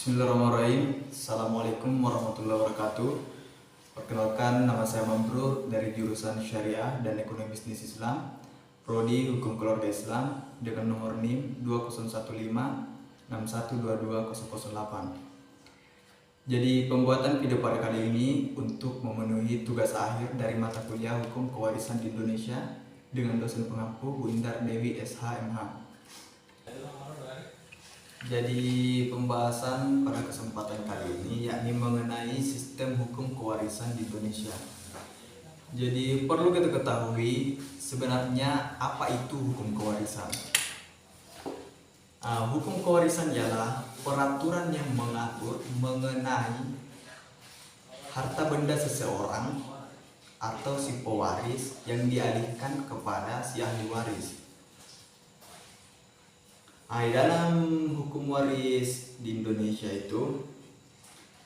Bismillahirrahmanirrahim. Assalamualaikum warahmatullahi wabarakatuh. Perkenalkan, nama saya Mambrur dari jurusan Syariah dan Ekonomi Bisnis Islam, Prodi Hukum Keluarga Islam, dengan nomor NIM 201561222008. Jadi pembuatan video pada kali ini untuk memenuhi tugas akhir dari mata kuliah Hukum Kewarisan di Indonesia dengan dosen pengampu Bu Indar Dewi SH.MH. Jadi pembahasan pada kesempatan kali ini yakni mengenai sistem hukum kewarisan di Indonesia. Jadi perlu kita ketahui sebenarnya apa itu hukum kewarisan. Hukum kewarisan ialah peraturan yang mengatur mengenai harta benda seseorang atau si pewaris yang dialihkan kepada si ahli waris. Dalam hukum waris di Indonesia itu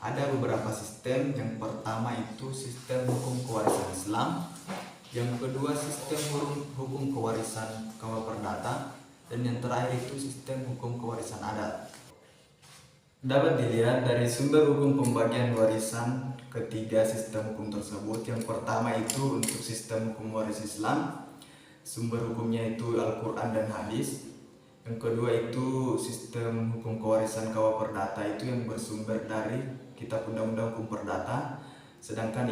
ada beberapa sistem. Yang pertama itu sistem hukum kewarisan Islam, yang kedua sistem hukum kewarisan kawal perdata, dan yang terakhir itu sistem hukum kewarisan adat. Dapat dilihat dari sumber hukum pembagian warisan ketiga sistem hukum tersebut. Yang pertama itu untuk sistem hukum waris Islam, sumber hukumnya itu Al-Quran dan Hadis. Yang kedua itu sistem hukum kewarisan kawal perdata, itu yang bersumber dari Kitab Undang-Undang Hukum Perdata. Sedangkan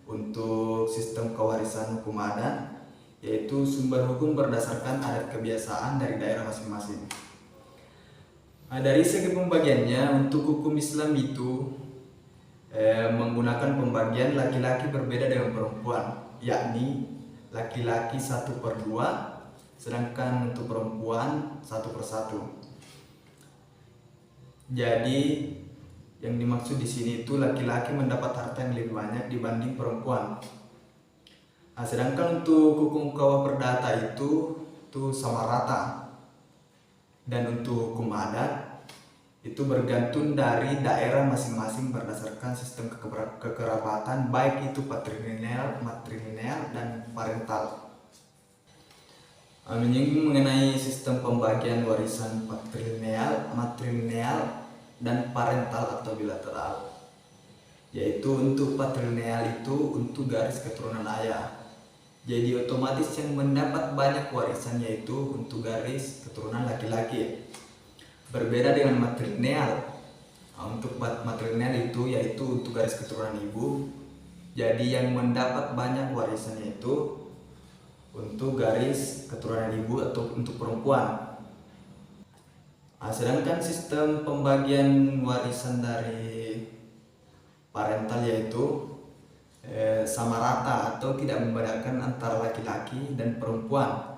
untuk sistem kewarisan hukum adat, yaitu sumber hukum berdasarkan adat kebiasaan dari daerah masing-masing. Dari segi pembagiannya, untuk hukum Islam itu menggunakan pembagian laki-laki berbeda dengan perempuan, yakni laki-laki 1/2, sedangkan untuk perempuan 1/1. Jadi yang dimaksud di sini itu laki-laki mendapat harta yang lebih banyak dibanding perempuan. Sedangkan untuk hukum kawal perdata itu sama rata. Dan untuk hukum adat itu bergantung dari daerah masing-masing berdasarkan sistem kekerabatan, baik itu patrilineal, matrilineal, dan parental. Menyinggung mengenai sistem pembagian warisan patrilineal, matrilineal, dan parental atau bilateral. Yaitu untuk patrilineal itu untuk garis keturunan ayah. Jadi otomatis yang mendapat banyak warisan yaitu untuk garis keturunan laki-laki. Berbeda dengan matrilineal. Untuk matrilineal itu yaitu untuk garis keturunan ibu. Jadi yang mendapat banyak warisan yaitu untuk garis keturunan ibu atau untuk perempuan. Sedangkan sistem pembagian warisan dari parental yaitu sama rata atau tidak membedakan antara laki-laki dan perempuan.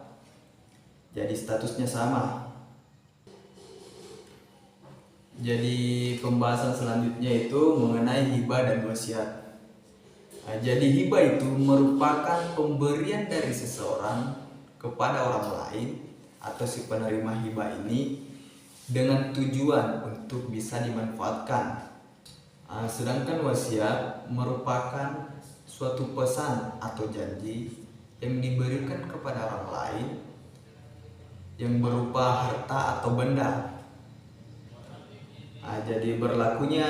Jadi statusnya sama. Jadi pembahasan selanjutnya itu mengenai hibah dan wasiat. Jadi hibah itu merupakan pemberian dari seseorang kepada orang lain atau si penerima hibah ini dengan tujuan untuk bisa dimanfaatkan. Sedangkan wasiat merupakan suatu pesan atau janji yang diberikan kepada orang lain yang berupa harta atau benda. Jadi berlakunya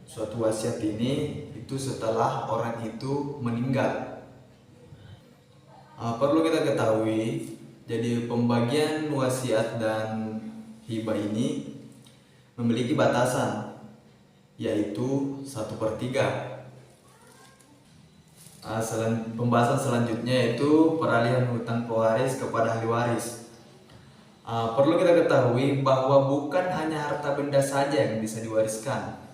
suatu wasiat ini itu setelah orang itu meninggal. Perlu kita ketahui, jadi pembagian wasiat dan hibah ini memiliki batasan, yaitu 1/3. Pembahasan selanjutnya yaitu peralihan hutang pewaris kepada ahli waris. Perlu kita ketahui bahwa bukan hanya harta benda saja yang bisa diwariskan,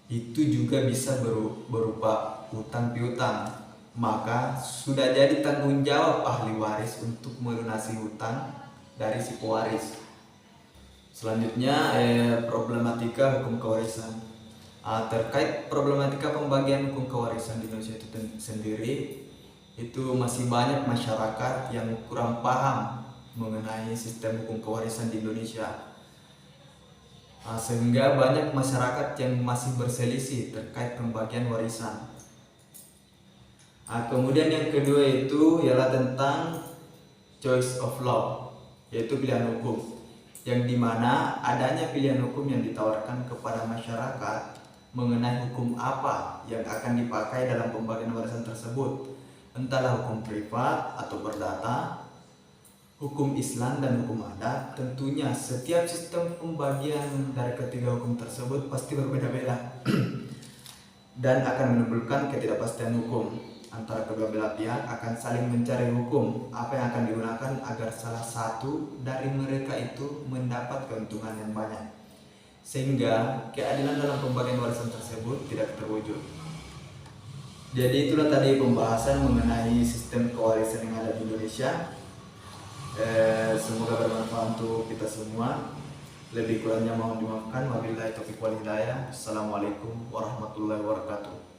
itu juga bisa berupa hutang piutang. Maka sudah jadi tanggung jawab ahli waris untuk melunasi hutang dari si pewaris. Selanjutnya problematika hukum kewarisan. Terkait problematika pembagian hukum kewarisan di Indonesia itu sendiri, itu masih banyak masyarakat yang kurang paham mengenai sistem hukum kewarisan di Indonesia. Sehingga banyak masyarakat yang masih berselisih terkait pembagian warisan. Kemudian yang kedua itu ialah tentang choice of law, yaitu pilihan hukum. yang dimana adanya pilihan hukum yang ditawarkan kepada masyarakat mengenai hukum apa yang akan dipakai dalam pembagian warisan tersebut, entahlah hukum privat atau perdata, hukum Islam dan hukum adat. Tentunya setiap sistem pembagian dari ketiga hukum tersebut pasti berbeda-beda dan akan menimbulkan ketidakpastian hukum. Antara kedua belah pihak akan saling mencari hukum apa yang akan digunakan agar salah satu dari mereka itu mendapat keuntungan yang banyak, sehingga keadilan dalam pembagian warisan tersebut tidak terwujud. Jadi itulah tadi pembahasan mengenai sistem kewarisan yang ada di Indonesia. Semoga bermanfaat untuk kita semua. Lebih kurangnya mohon dimaafkan. Wabillahi taufiq wal hidayah. Assalamualaikum warahmatullahi wabarakatuh.